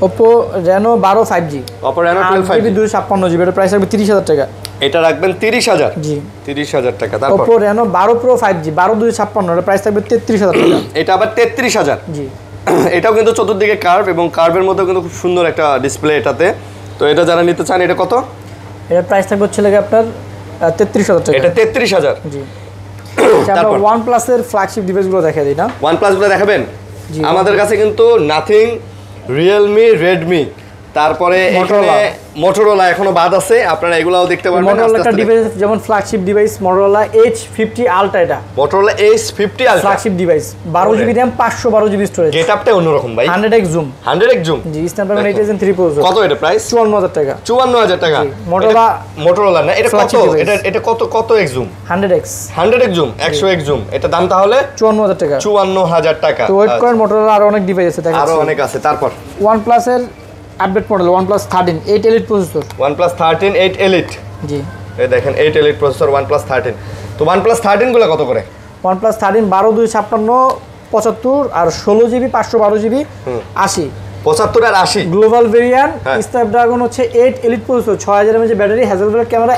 Oppo Reno 12 5G Oppo Reno 12 5G 256GB এর প্রাইস থাকবে 30000 টাকা এটা রাখবেন 30000 জি 30000 টাকা তারপর Oppo Reno 12 Pro 5G 12256 এর প্রাইস থাকবে 33000 টাকা এটা আবার 33000 জি এটাও কিন্তু চতুর্দিকে কার্ভ এবং কার্ভের মধ্যে কিন্তু খুব সুন্দর একটা ডিসপ্লে এটাতে তো এটা যারা নিতে চান এটা কত এর প্রাইস থাকবে হচ্ছে লাগে আপনার 33000 টাকা এটা 33000 জি তারপর OnePlus এর ফ্ল্যাগশিপ ডিভাইসগুলো দেখাই দিই না OnePlus গুলো দেখাবেন আমাদের কাছে কিন্তু নাথিং Realme Redmi তারপরে এখানে Motorola এখনো বাদ আছে আপনারা এগুলাও দেখতে পারবেন Motorola একটা ডিভাইস যেমন flagship device Motorola H50 Ultra এটা Motorola H50 Ultra flagship device 12GB RAM 512GB storage গেটআপটা অন্যরকম ভাই 100x জুম 100x জুম জি Snapdragon 8 Gen 3 প্রসেসর কত এটা প্রাইস 54000 টাকা 54000 টাকা Motorola না এটা কত এটা কত x zoom 100x zoom 100x zoom এটা দাম তাহলে 54000 টাকা 54000 টাকা তো ওয়েট করেন Motorola আরো অনেক ডিভাইস আছে দেখাচ্ছি আরো অনেক আছে তারপর OnePlus এর update model OnePlus 13 8 Elite processor OnePlus 13 8 Elite জি এই দেখেন 8 Elite প্রসেসর OnePlus 13 তো OnePlus 13 গুলো কত করে OnePlus 13 12256 75 আর 16GB 512GB 80 75 আর 80 গ্লোবাল ভেরিয়েন্ট Snapdragon হচ্ছে 8 Elite processor 6000 mAh battery Hasselblad camera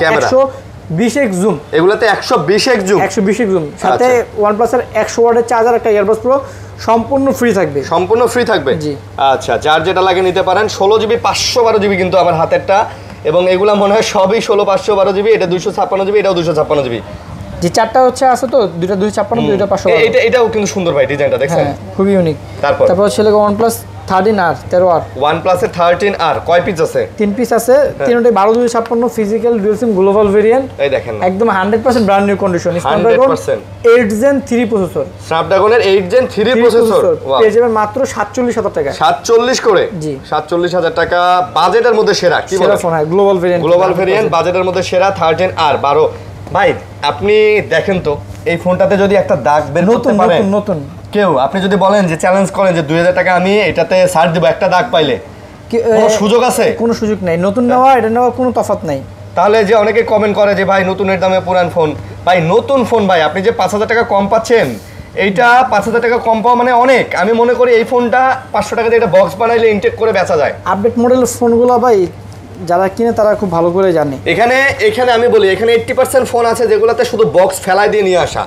120x zoom এগুলাতে 120x জুম 120x জুম সাথে OnePlus এর 100 ওয়াটের চার্জার একটা ইয়ারবাডস প্রো সম্পূর্ণ ফ্রি থাকবে সম্পূর্ণ ফ্রি থাকবে জি আচ্ছা যার যেটা লাগে নিতে পারেন 16GB 512GB কিন্তু আমার হাতেরটা এবং এগুলা মনে হয় সবই 16 512GB এটা 256GB এটাও 256GB যে চারটা হচ্ছে আছে তো দুইটা 256 দুইটা 512 এটাও কিন্তু সুন্দর ভাই ডিজাইনটা দেখছেন খুবই ইউনিক তারপর হচ্ছে OnePlus 13R 13R OnePlus এর 13R কয় পিস আছে 3 পিস আছে তিনটাই 12256 ফিজিক্যাল ডুয়াল সিম গ্লোবাল ভেরিয়েন্ট এই দেখেন একদম 100% brand new condition Snapdragon 8 Gen 3 processor Snapdragon এর 8 Gen 3 প্রসেসর পেয়ে যাবেন মাত্র 47000 টাকা 47 করে জি 47000 টাকা বাজেটের মধ্যে সেরা কি বলেন সেরা ফোন গ্লোবাল ভেরিয়েন্ট বাজেটের মধ্যে সেরা 13R 12 ভাই আপনি দেখেন তো এই ফোনটাতে যদি একটা দাগ বের করতে পারেন নতুন কেউ আপনি যদি বলেন যে চ্যালেঞ্জ করেন যে 2000 টাকা আমি এটাতে সার্চ দেব একটা দাগ পাইলে কোনো সুযোগ আছে কোনো সুযোগ নাই নতুন নেওয়া এটা নেওয়া কোনো তফাৎ নাই তাহলে যে অনেকে কমেন্ট করে যে ভাই নতুনের দামে পুরান ফোন ভাই নতুন ফোন ভাই আপনি যে 5000 টাকা কম পাচ্ছেন এইটা 5000 টাকা কম পাওয়া মানে অনেক আমি মনে করি এই ফোনটা 500 টাকা দিয়ে একটা বক্স বানাইলে ইনটেক করে বেচা যায় আপডেট মডেলের ফোনগুলো ভাই যারা কিনে তারা খুব ভালো করে জানে এখানে আমি বলি এখানে 80% ফোন আছে যেগুলোতে শুধু বক্স ফেলাই দিয়ে নিয়ে আসা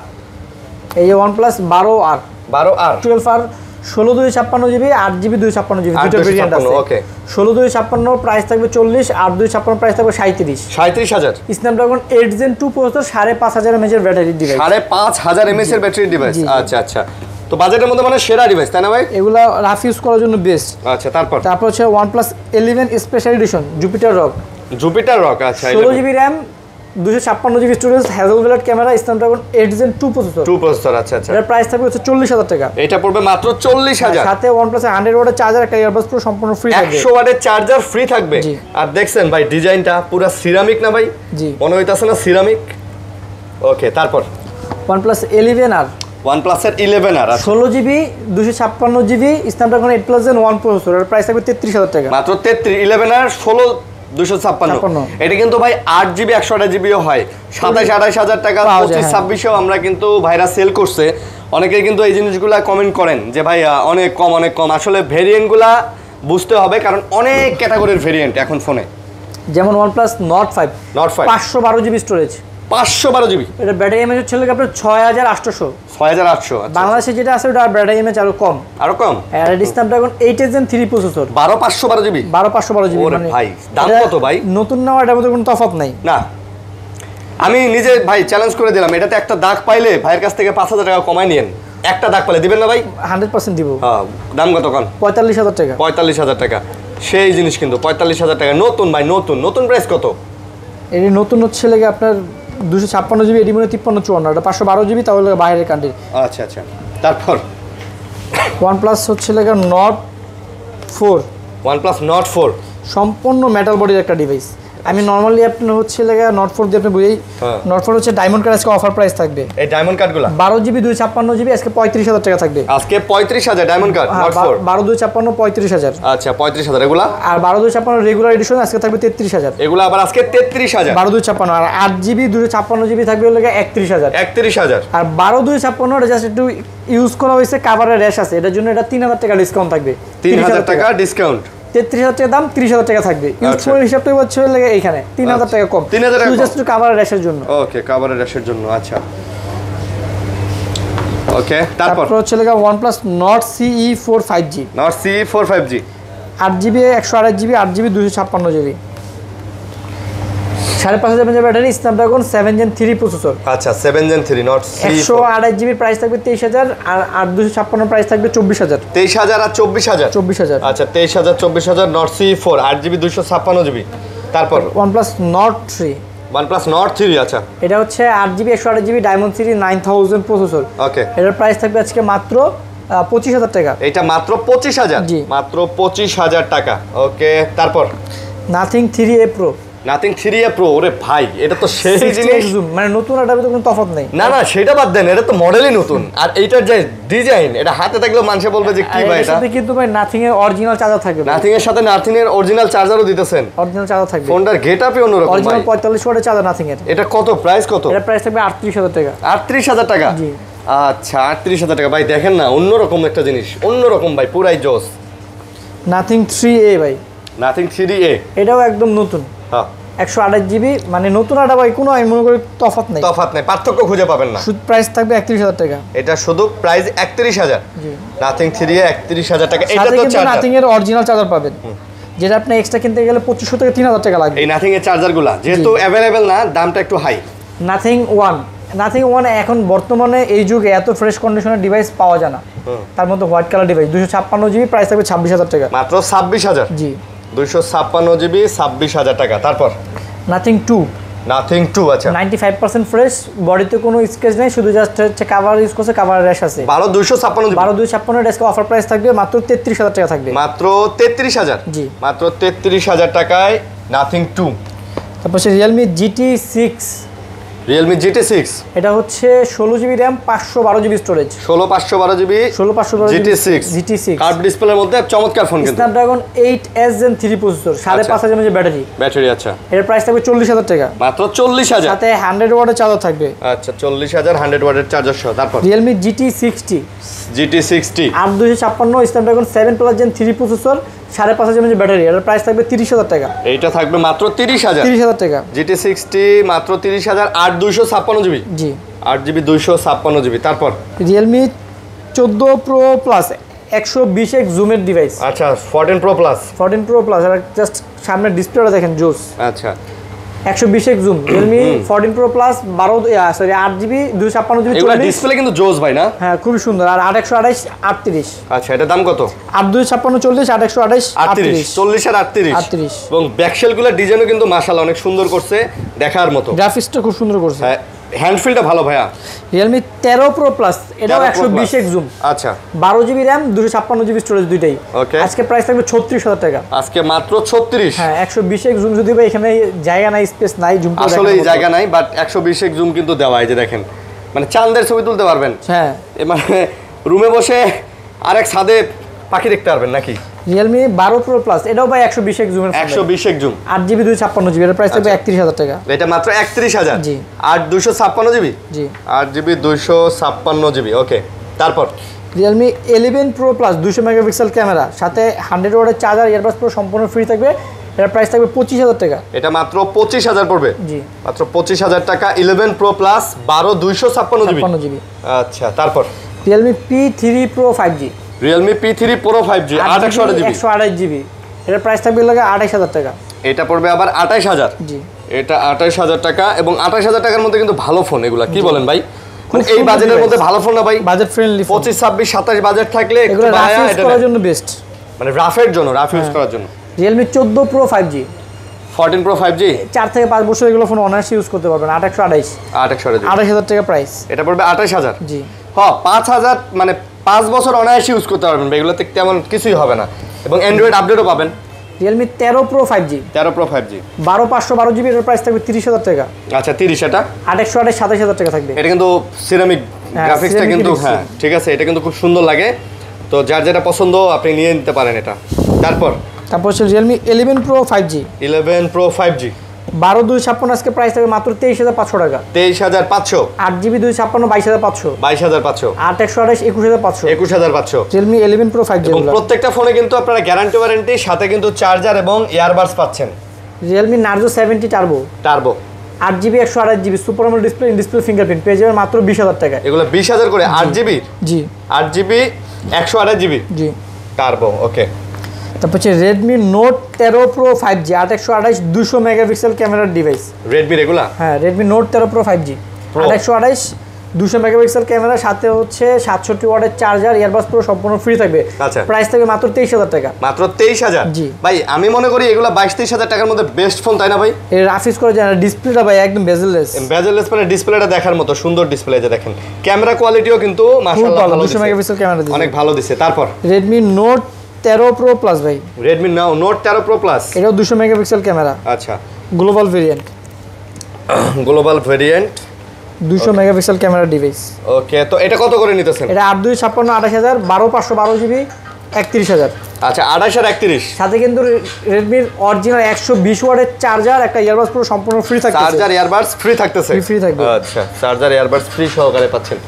এই OnePlus 12R 12R 16/256GB 8GB 256GB দুটো ভেরিয়েন্ট আছে ওকে 16/256 প্রাইস থাকবে 40 8/256 প্রাইস থাকবে 37000 Snapdragon 8 Gen 2 প্রসেসর 5500 mAh এর ব্যাটারি ডিভাইস 5500 mAh এর ব্যাটারি ডিভাইস আচ্ছা তো বাজেটের মধ্যে মানে সেরা ডিভাইস তাই না ভাই এগুলা রাফ ইউজ করার জন্য বেস্ট আচ্ছা তারপর হচ্ছে OnePlus 11 special edition Jupiter rock আচ্ছা 16GB RAM 256GB storage Hasselblad camera Snapdragon 8 Gen 2 processor আচ্ছা এর প্রাইস থাকবে হচ্ছে 40000 টাকা এটা পড়বে মাত্র 40000 সাথে OnePlus 100 ওয়াটের চার্জার একটা ইয়ারবাডস প্রো সম্পূর্ণ ফ্রি থাকবে 100 ওয়াটের চার্জার ফ্রি থাকবে আর দেখছেন ভাই ডিজাইনটা পুরো সিরামিক না ভাই জি মনে হইতাছে না সিরামিক ওকে তারপর OnePlus 11R OnePlus এর 11R 16GB 256GB Snapdragon 8 Gen 1 processor এর প্রাইস থাকবে 33000 টাকা মাত্র 11R 256 এটা কিন্তু ভাই 8GB 128GBও হয় 27-28000 টাকা 25-26এও আমরা কিন্তু ভাইরা সেল করছে অনেকেই কিন্তু এই জিনিসগুলা কমেন্ট করেন যে ভাই অনেক কম আসলে ভেরিয়েন্টগুলা বুঝতে হবে কারণ অনেক ক্যাটাগরির ভেরিয়েন্ট এখন ফোনে যেমন OnePlus Nord 5 512GB storage 512GB এটা ব্যাটারি এমএএইচ হচ্ছে আপনার 6800 বাংলাদেশে যেটা আছে ওটা ব্যাটারি এমএএইচ আরো কম আর Snapdragon 8 Gen 3 প্রসেসর 12512GB মানে ভাই দাম কত ভাই নতুন নেওয়া এটার মধ্যে কোনো তফাৎ নাই না আমি নিজে ভাই চ্যালেঞ্জ করে দিলাম এটাতে একটা দাগ পাইলে ভাইয়ের কাছ থেকে 5000 টাকা কমায় নিয়েন একটা দাগ পাইলে দিবেন না ভাই 100% দিব হ্যাঁ দাম কত কোন 45000 টাকা 45000 টাকা সেই জিনিস কিন্তু 45000 টাকা নতুন ভাই নতুন প্রাইস কত এই নতুন হচ্ছে লাগে আপনার 256GB এডি মানে 5354 এটা 512GB তাহলে বাইরের কান্ট্রি আচ্ছা তারপর OnePlus হচ্ছে লাগে OnePlus Nord 4 সম্পূর্ণ মেটাল বডির একটা ডিভাইস আমি নরমালি আপনি হচ্ছে লাগা Nord 4 দিয়ে আপনি বুঝেই Nord 4 হচ্ছে ডায়মন্ড কার্ড আজকে অফার প্রাইস থাকবে এই ডায়মন্ড কার্ডগুলো 12GB 256GB আজকে 35000 টাকা থাকবে আজকে 35000 ডায়মন্ড কার্ড Nord 4 12 256 35000 আচ্ছা 35000 এগুলা আর 12 256 রেগুলার এডিশন আজকে থাকবে 33000 এগুলা আবার আজকে 33000 12 256 আর 8GB 256GB থাকবে লাগা 31000 আর 12 256 এটা জাস্ট একটু ইউজ করা হয়েছে কভারের র্যাশ আছে এটার জন্য এটা 3000 টাকা ডিসকাউন্ট থাকবে 3000 টাকা ডিসকাউন্ট 33,000 টাকা দাম, 30,000 টাকা থাকবে। ইউজ ফোনের হিসাবটা হচ্ছে লাগে এইখানে 3,000 টাকা কম, 3,000 টাকা জাস্ট কভার র্যাশের জন্য। ওকে, কভার র্যাশের জন্য। আচ্ছা ওকে, তারপর হচ্ছে লাগে OnePlus Nord CE 4 5G, Nord CE 4 5G, 8GB 128GB 8GB 256GB, 5,500 mAh battery, Snapdragon 7 Gen 3 processor. আচ্ছা 7 Gen 3 Nord CE 128GB price থাকবে 23,000, আর 256 প্রাইস থাকবে 24,000। 23,000 আর 24,000। 24,000। আচ্ছা 23,000 24,000 Nord CE 4 8GB 256GB। তারপর OnePlus Nord 3, OnePlus Nord 3। আচ্ছা এটা হচ্ছে 8GB 128GB diamond series 9000 processor. Okay, এটার price থাকবে আজকে মাত্র 25,000 টাকা। এটা মাত্র 25,000, জি। মাত্র 25,000 টাকা। ওকে, তারপর Nothing 3A Pro, Nothing 3A Pro। ওরে ভাই, এটা তো সেই 60x জিনিস। zoom, মানে নতুন আর তো কোনো তফাৎ নেই। না না, সেটা বাদ দেন, এটা তো মডেলই নতুন। আর এইটার যে ডিজাইন, এটা হাতে থাকলেও মানুষে বলবে যে কি ভাই এর এটা। সাথে কিন্তু ভাই Nothing এর অরিজিনাল চার্জার থাকবে। নাথিং এর সাথে নাথিং এর অরিজিনাল চার্জারও দিতেছেন। অরিজিনাল চার্জার থাকবে। ফোনটার গেটআপই অন্যরকম ভাই। অরিজিনাল 45 ওয়াটের চার্জার Nothing এর। এটা কত প্রাইস কত? এর প্রাইস থাকবে 38,000 টাকা। 38,000 টাকা। জি। আচ্ছা 38,000 টাকা ভাই, দেখেন না অন্যরকম একটা জিনিস, অন্যরকম ভাই, পুরাই জোস। Nothing 3A ভাই, নাথিং 3A। এটাও একদম নতুন, হ্যাঁ 128GB, মানে নতুন আটা ভাই, কোনো আমি মনে করি তফাৎ নেই, তফাৎ নেই, পার্থক্য খুঁজে পাবেন না। শুধু প্রাইস থাকবে 31,000 টাকা। এটা শুধু প্রাইস 31,000। জি। নাথিং 3A 31,000 টাকা। এটা সাথে তো কিন্তু চার্জার। Nothing এর অরিজিনাল চার্জার পাবেন, যেটা আপনি এক্সট্রা কিনতে গেলে 2500 থেকে 3,000 টাকা লাগবে। এই নাথিং এর চার্জারগুলা যেহেতু অ্যাভেলেবেল না, দামটা একটু হাই। Nothing 1 এখন বর্তমানে এই যুগে এত ফ্রেশ কন্ডিশনের ডিভাইস পাওয়া যায় না। তার মধ্যে white colour device 256GB price থাকবে 26,000 টাকা। মাত্র 26,000। জি। 256GB 26,000 টাকা। তারপর Nothing 2, নাথিং 2। আচ্ছা 95% ফ্রেশ, বডিতে কোনো স্কেচ নেই, শুধু জাস্ট হচ্ছে কাভার ইউজ করছে, কাভার র্যাশ আছে। 12,256GB। 12,256 ডেস্কে অফার প্রাইস থাকবে মাত্র 33,000 টাকা থাকবে। মাত্র 33,000। জি। মাত্র 33,000 টাকায় নাথিং 2। তারপর হচ্ছে Realme GT6, রিয়েলমি GT6, এটা হচ্ছে 16GB RAM 512GB storage. 16,512GB 16,512GB GT6 curve ডিসপ্লের মধ্যে চমৎকার ফোন কিন্তু। Snapdragon 8S Gen 3 processor, 5,500 mAh battery. Battery আচ্ছা। এর প্রাইস থাকবে 40,000 টাকা। মাত্র 40,000। সাথে 100 ওয়াটের চার্জার থাকবে। আচ্ছা 40,000 100 ওয়াটের চার্জার সহ। তারপর Realme GT60, GT60 8,256 Snapdragon 7+ Gen 3 processor, 5,500 mAh battery. এর প্রাইস থাকবে 30,000 টাকা। এইটা থাকবে মাত্র 30,000। 30,000 টাকা। GT60 মাত্র 30,000, 8,256GB। জি। 8GB 256GB। তারপর Realme 14 Pro Plus 120x জুমের device. আচ্ছা 14 Pro Plus। 14 Pro Plus, আর জাস্ট সামনের ডিসপ্লেটা দেখেন জোস। আচ্ছা 120x zoom. Realme 14 Pro Plus 8GB 256GB এগুলা ডিসপ্লে কিন্তু জোস ভাই না? হ্যাঁ খুবই সুন্দর। আর 828 38। আচ্ছা এটার দাম কত? 8,256 40, 828 38, 40 আর 38। 38। এবং ব্যাকশেলগুলোর ডিজাইনও কিন্তু মাশাআল্লাহ অনেক সুন্দর করছে, দেখার মতো। গ্রাফিক্সটা খুব সুন্দর করছে। হ্যাঁ হ্যান্ডফিলটা ভালো ভাইয়া। Realme 13 Pro Plus, এটাও 13 Pro Plus। 120x জুম, আচ্ছা 12GB র্যাম 256GB স্টোরেজ দুইটাই। ওকে। আজকে প্রাইস থাকবে 36,000 টাকা। আজকে মাত্র 36। হ্যাঁ 120x জুম, যদি ভাই এখানে জায়গা নাই, স্পেস নাই, জুম করে আসলে এই জায়গা নাই, বাট 120x জুম কিন্তু দেওয়া, এই যে দেখেন, মানে চাঁদের ছবি তুলতে পারবেন। হ্যাঁ মানে রুমে বসে আরেক ছাদে পাখি দেখতে পারবেন নাকি। Realme 12 Pro Plus, এটাও ভাই 120x জুমের, 120x zoom, 8GB 256GB, এর প্রাইস থাকবে 31,000 টাকা। এটা মাত্র 31,000। জি। 8,256GB। জি। 8GB 256GB। ওকে তারপর Realme 11 Pro Plus 200 megapixel camera, সাথে 100 ওয়াটের চার্জার, ইয়ারবাডস পুরো সম্পূর্ণ ফ্রি থাকবে। এর প্রাইস থাকবে 25,000 টাকা। এটা মাত্র 25,000 পড়বে। জি। মাত্র 25,000 টাকা। 11 Pro Plus 12,256GB। 56GB। আচ্ছা তারপর Realme P3 Pro 5G, Realme P3 Pro 5G 828GB। 128GB, এর প্রাইস থাকবে লাগে 28,000 টাকা। এটা পড়বে আবার 28,000। জি। এটা 28,000 টাকা, এবং 28,000 টাকার মধ্যে কিন্তু ভালো ফোন এগুলা, কি বলেন ভাই? মানে এই সুন্দর বাজেটের device। মধ্যে ভালো ফোন না ভাই? বাজেট ফ্রেন্ডলি, 25, 26, 27 বাজেট থাকলে একটু এগুলো রাফ ভায়া ইউজ এটা করার নেন। জন্য বেস্ট। মানে রাফের জন্য, রাফ ইউজ করার জন্য। Realme 14 Pro 5G, 14 Pro 5G 4 থেকে 5 বছর এগুলো ফোন অনায়াসে ইউজ করতে পারবেন। 828, 28,000 টাকা প্রাইস। এটা পড়বে 28,000। জি। হ্যাঁ 5,000, মানে 5 বছর অনায়াসে ইউজ করতে পারবেন ভাই, এগুলোতে তেমন কিছুই হবে না, এবং অ্যান্ড্রয়েড আপডেটও পাবেন। Realme 13 Pro 5G 13 Pro 5G 12512GB, এর প্রাইস থাকবে 30,000 টাকা। আচ্ছা 30, এটা 828 27,000 টাকা থাকবে। এটা কিন্তু সিরামিক হ্যাঁ, গ্রাফিক্সটা ceramic কিন্তু, দেখছি। হ্যাঁ ঠিক আছে, এটা কিন্তু খুব সুন্দর লাগে। তো যার যেটা পছন্দ আপনি নিয়ে নিতে পারেন এটা। তারপর হচ্ছে Realme 11 Pro 5G, 11 Pro 5G 12/256 আজকে প্রাইস থাকবে মাত্র 23,500 টাকা। 23,500। 8GB 256 22,500। 22,500। 8 128 21,500। 21,500। Realme 11 Pro 5G এবং প্রত্যেকটা ফোনে কিন্তু আপনারা গ্যারান্টি ওয়ারেন্টি সাথে কিন্তু চার্জার এবং ইয়ারবাডস পাচ্ছেন। Realme Narzo 70 Turbo 8GB 128GB super AMOLED display in display fingerprint পেয়ে যাবেন মাত্র 20,000 টাকা। এগুলো 20,000 করে 8GB? জি 8GB 128GB জি টার্বো। ওকে। তারপর হচ্ছে Redmi Note 13 Pro 5G 8 128 200 megapixel ক্যামেরার ডিভাইস। Redmi রেগুলা? হ্যাঁ Redmi Note 13 Pro 5G 8 128 200 megapixel camera সাথে হচ্ছে 67 ওয়াটের চার্জার ইয়ারবাডস পুরো সম্পূর্ণ ফ্রি থাকবে। আচ্ছা প্রাইস থাকবে মাত্র 23,000 টাকা। মাত্র 23,000? জি ভাই আমি মনে করি এগুলা 22-23,000 টাকার মধ্যে বেস্ট ফোন, তাই না ভাই? এর রাফিস করে জানা ডিসপ্লেটা ভাই একদম বেজেললেস মানে ডিসপ্লেটা দেখার মতো সুন্দর ডিসপ্লে, যে দেখেন ক্যামেরা কোয়ালিটিও কিন্তু মাশাআল্লাহ ভালো, 200 মেগাপিক্সেল ক্যামেরা দিয়েছে, অনেক ভালো দিছে। তারপর Redmi Note 13 Pro Plus ভাই, Redmi Note 13 Pro Plus এটাও 200 মেগাপিক্সেল ক্যামেরা। আচ্ছা global variant 200 megapixel camera device. Okay, তো এটা কত করে নিতেছেন? এটা 8/256 28000 12512GB 31000। আচ্ছা 28 আর 31 সাথে কিন্তু Redmi অরিজিনাল 120 ওয়াটের চার্জার একটা ইয়ারবাডস পুরো সম্পূর্ণ ফ্রি থাকতেছে। চার্জার ইয়ারবাডস ফ্রি থাকতেছে? ফ্রি থাকবে। আচ্ছা চার্জার ইয়ারবাডস ফ্রি সহকারে পাচ্ছেন।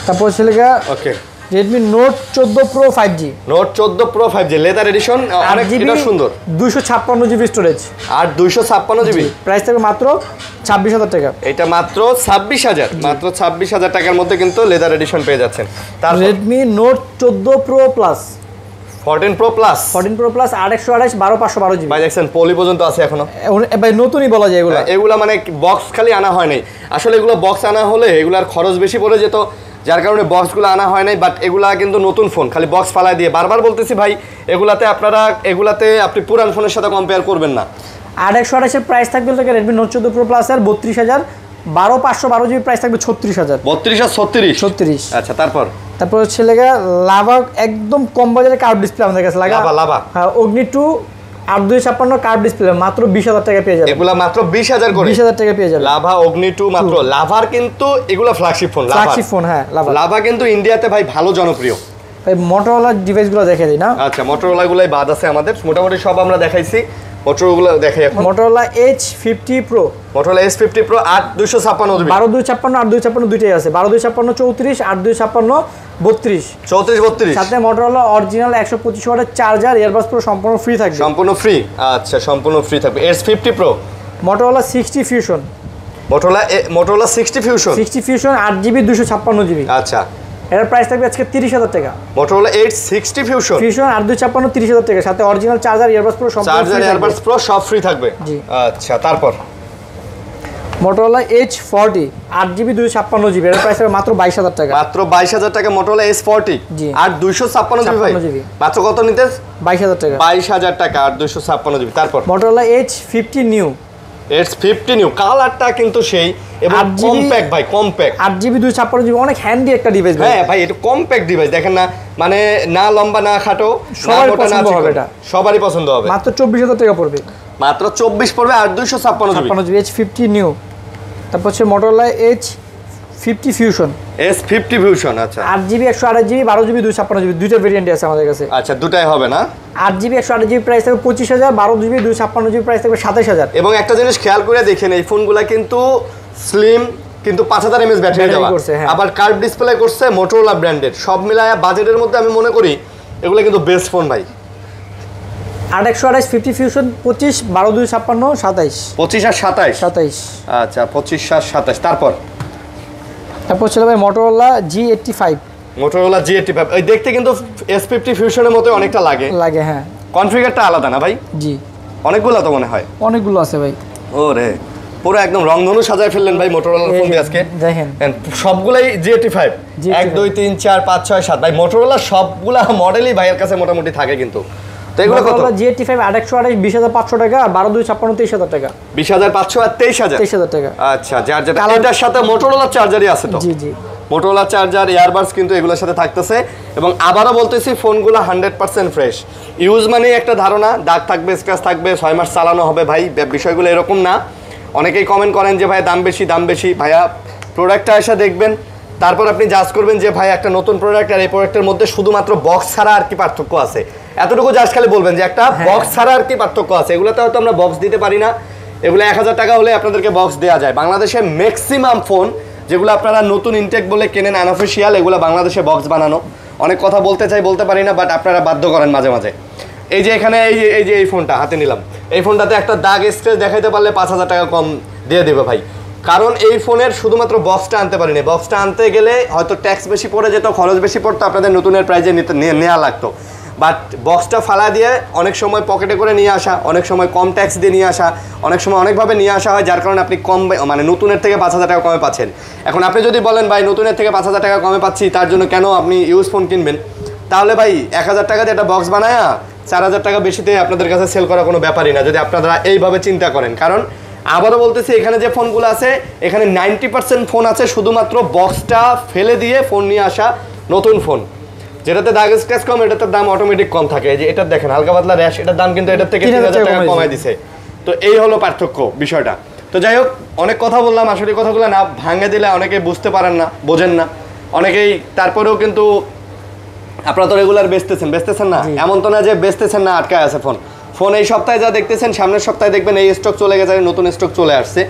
তারপর ছেলেগা ওকে Redmi Note 14 Pro 5G Note 14 Pro 5G leather addition, অনেক এটা সুন্দর। 256GB স্টোরেজ আর 256GB প্রাইস থাকবে মাত্র 26,000 টাকা। এটা মাত্র 26,000, মাত্র 26,000 টাকার মধ্যে কিন্তু লেদার এডিশন পেয়ে যাচ্ছেন। তারপর Redmi Note 14 Pro Plus 14 Pro Plus 8 128 12512GB ভাই দেখছেন পলি পর্যন্ত আছে এখনো ভাই, নতুনই বলা যায় এগুলো। এগুলা মানে বক্স খালি আনা হয় নাই, আসলে এগুলো বক্স আনা হলে এগুলার খরচ বেশি পড়ে যেত, যার কারণে বক্সগুলো আনা হয় নাই। বাট এগুলা কিন্তু নতুন ফোন, খালি বক্স ফালাই দিয়ে বারবার বলতেছি ভাই, এগুলাতে আপনি পুরান ফোনের সাথে কম্পেয়ার করবেন না। 8 128 প্রাইস থাকবে Redmi Note 14 Pro Plus এর 32,000 12512GB প্রাইস থাকবে 36,000। 32 আর 36? আচ্ছা তারপর হচ্ছে লেগা লাভা একদম কম বাজারে কার্ভ ডিসপ্লে আমাদের কাছে লাভা হ্যাঁ Ogni 2 8/256 কার্ভ ডিসপ্লে মাত্র 20,000 টাকা পেয়ে যাবেন। এগুলা মাত্র 20,000 করে 20,000 টাকা পেয়ে যাবেন। লাভা Ogni 2 মাত্র। লাভার কিন্তু এগুলা ফ্ল্যাগশিপ ফোন, হ্যাঁ লাভা কিন্তু ইন্ডিয়াতে ভাই ভালো জনপ্রিয়। ভাই মোটরোলা ডিভাইসগুলো দেখে দিই না। আচ্ছা মোটরোলা গুলাই বাদ আছে আমাদের, মোটামুটি সব আমরা দেখাইছি। মোটরোলা দেখাই এখন। Motorola H50 Pro, Motorola S50 Pro 8/256GB 12/256 8/256 দুইটাই আছে, 12/256 34 8/256 32 32 সাথে মোটরোলা অরিজিনাল 125 ওয়াটের চার্জার ইয়ারবাডস পুরো সম্পূর্ণ ফ্রি থাকবে। সম্পূর্ণ ফ্রি? আচ্ছা সম্পূর্ণ ফ্রি থাকবে। S50 Pro Motorola 60 Fusion, Motorola 60 Fusion 8GB 256GB। আচ্ছা এর প্রাইস থাকবে আজকে 30,000 টাকা। মোটরোলা 60 Fusion 8/256 30,000 টাকা সাথে অরিজিনাল চার্জার ইয়ারবাডস পুরো সম্পূর্ণ চার্জার ইয়ারবাডস পুরো সব ফ্রি থাকবে। জি আচ্ছা তারপর মোটরোলা H40 8GB 256GB এর প্রাইস থাকবে মাত্র 22,000 টাকা। মাত্র 22,000 টাকা মোটরোলা S40 আর 256GB ভাই, মাত্র কত নিতে? 22,000 টাকা। 22,000 টাকা আর 256GB। তারপর Motorola H50 new S50 new, কালারটা কিন্তু সেই এবং কম্প্যাক্ট ভাই, কম্প্যাক্ট 8GB 256GB অনেক হ্যান্ডি একটা ডিভাইস ভাই। হ্যাঁ ভাই এটা কম্প্যাক্ট ডিভাইস, দেখেন না মানে না লম্বা না খাটো, সবারই পছন্দ হবে, এটা সবারই পছন্দ হবে। মাত্র 24,000 টাকা পড়বে, মাত্র 24 পড়বে আর 256GB H50 নিউ। তারপর হচ্ছে Motorola H50 Fusion S50 Fusion। আচ্ছা 8GB 128GB 12GB 256GB দুইটা ভেরিয়েন্ট আছে আমাদের কাছে। আচ্ছা দুটাই হবে না? 8GB 128GB প্রাইস থাকবে 25,000, 12GB 256GB প্রাইস থাকবে 27,000। এবং একটা জিনিস খেয়াল করে দেখেন, এই ফোনগুলা কিন্তু স্লিম কিন্তু 5000 mAh ব্যাটারি দেওয়া, আবার কার্ভ ডিসপ্লে করছে মোটরোলা ব্র্যান্ডের। সব মিলায়া বাজেটের মধ্যে আমি মনে করি এগুলো কিন্তু বেস্ট ফোন ভাই। 8 128 50 Fusion 25 12/256 27 25 আর 27। আচ্ছা 25 আর 27। তারপর ছিল ভাই মোটরোলা G85 মোটরোলা G85 এই দেখতে কিন্তু S50 Fusionএর মতো অনেকটা লাগে হ্যাঁ। কনফিগারটা আলাদা না ভাই? জি অনেকগুলো তো মনে হয়। অনেকগুলো আছে ভাই। ওরে পুরো একদম রংধনু সাজায় ফেললেন ভাই মোটরোলার ফোন দিয়ে আজকে। দেখেন সবগুলাই G85 1 2 3 4 5 6 7 ভাই মোটরোলা সবগুলা মডেলই ভাইয়ের কাছে মোটামুটি থাকে কিন্তু। তো এগুলো কত? G85 8 128 20,500 টাকা আর 12/256 23,000 টাকা। 20,500 আর 23,000 টাকা। আচ্ছা যার যেটা এটার সাথে মোটরোলা চার্জারই আছে তো? জি মোটরোলা চার্জার ইয়ারবাডস কিন্তু এগুলোর সাথে থাকতেছে। এবং আবারও বলতেছি ফোনগুলো 100% ফ্রেশ। ইউজ মানে একটা ধারণা দাগ থাকবে, স্ক্র্যাচ থাকবে, 6 মাস চালানো হবে ভাই, বিষয়গুলো এরকম না। অনেকেই কমেন্ট করেন যে ভাই দাম বেশি। ভাইয়া প্রোডাক্টটা এসে দেখবেন, তারপর আপনি জাজ করবেন যে ভাই একটা নতুন প্রোডাক্ট আর এই প্রোডাক্টের মধ্যে শুধুমাত্র বক্স ছাড়া আর কি পার্থক্য আছে, এতটুকু জাস্ট খালি বলবেন যে একটা বক্স ছাড়া আর কি পার্থক্য আছে। এগুলোতে হয়তো আমরা বক্স দিতে পারি না, এগুলো 1000 টাকা হলে আপনাদেরকে বক্স দেওয়া যায়। বাংলাদেশে ম্যাক্সিমাম ফোন যেগুলো আপনারা নতুন ইনটেক বলে কেনেন আনঅফিসিয়াল, এগুলো বাংলাদেশে বক্স বানানো। অনেক কথা বলতে চাই, বলতে পারি না, বাট আপনারা বাধ্য করেন মাঝে মাঝে। এই যে এখানে এই ফোনটা হাতে নিলাম, এই ফোনটাতে একটা দাগ স্ক্র্যাচ দেখাইতে পারলে 5000 টাকা কম দিয়ে দেবে ভাই। কারণ এই ফোনের শুধুমাত্র বক্সটা আনতে পারিনি, বক্সটা আনতে গেলে হয়তো ট্যাক্স বেশি পড়ে যেত, খরচ বেশি পড়তো, আপনাদের নতুনের প্রাইজে নেওয়া লাগতো। বাট বক্সটা ফালা দিয়ে অনেক সময় পকেটে করে নিয়ে আসা, অনেক সময় কম ট্যাক্স দিয়ে নিয়ে আসা, অনেক সময় অনেকভাবে নিয়ে আসা হয়, যার কারণে আপনি কম মানে নতুনের থেকে 5000 টাকা কমে পাচ্ছেন। এখন আপনি যদি বলেন ভাই নতুনের থেকে 5000 টাকা কমে পাচ্ছি, তার জন্য কেন আপনি ইউজ ফোন কিনবেন, তাহলে ভাই 1000 টাকা দিয়ে একটা বক্স বানায়া 4000 টাকা বেশিতে আপনাদের কাছে সেল করা কোনো ব্যাপারই না, যদি আপনারা এইভাবে চিন্তা করেন। কারণ আবারও বলতেছি, এখানে যে ফোনগুলো আছে এখানে 90% ফোন আছে শুধুমাত্র বক্সটা ফেলে দিয়ে ফোন নিয়ে আসা নতুন ফোন, যেটাতে দাগ স্ক্র্যাচ কম, এটাতে দাম অটোমেটিক কম থাকে। এই যে এটা দেখেন হালকা পাতলা র্যাশ, এটার দাম কিন্তু এটার থেকে 3000 টাকা কমায় দিছে। তো এই হলো পার্থক্য বিষয়টা। তো যাই হোক, অনেক কথা বললাম, আসলে কথাগুলো না ভাঙে দিলে অনেকে বুঝতে পারেন না, বোঝেন না অনেকেই। তারপরেও কিন্তু আপনারা তো রেগুলার বেচতেছেন না, এমন তো না যে বেচতেছেন না, আটকায় আছে ফোন এই সপ্তাহে যা দেখতেছেন সামনের সপ্তাহে দেখবেন এই স্টক চলে গেছে, নতুন স্টক চলে আসছে।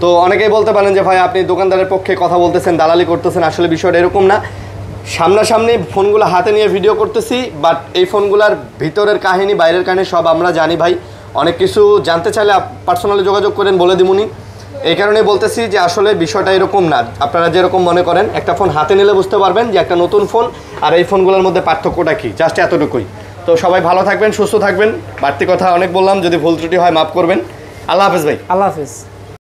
তো অনেকেই বলতে পারেন যে ভাই আপনি দোকানদারের পক্ষে কথা বলতেছেন, দালালি করতেছেন, আসলে বিষয়টা এরকম না। সামনাসামনি ফোনগুলো হাতে নিয়ে ভিডিও করতেছি, বাট এই ফোনগুলোর ভিতরের কাহিনী বাইরের কাহিনী সব আমরা জানি ভাই। অনেক কিছু জানতে চাইলে পার্সোনালি যোগাযোগ করেন, বলে দিমুনি। এই কারণে বলতেছি যে আসলে বিষয়টা এরকম না, আপনারা যেরকম মনে করেন একটা ফোন হাতে নিলে বুঝতে পারবেন যে একটা নতুন ফোন আর এই ফোনগুলোর মধ্যে পার্থক্যটা কী, জাস্ট এতটুকুই। তো সবাই ভালো থাকবেন, সুস্থ থাকবেন। বাড়তি কথা অনেক বললাম, যদি ভুল ত্রুটি হয় মাফ করবেন। আল্লাহ হাফেজ ভাই। আল্লাহ হাফেজ।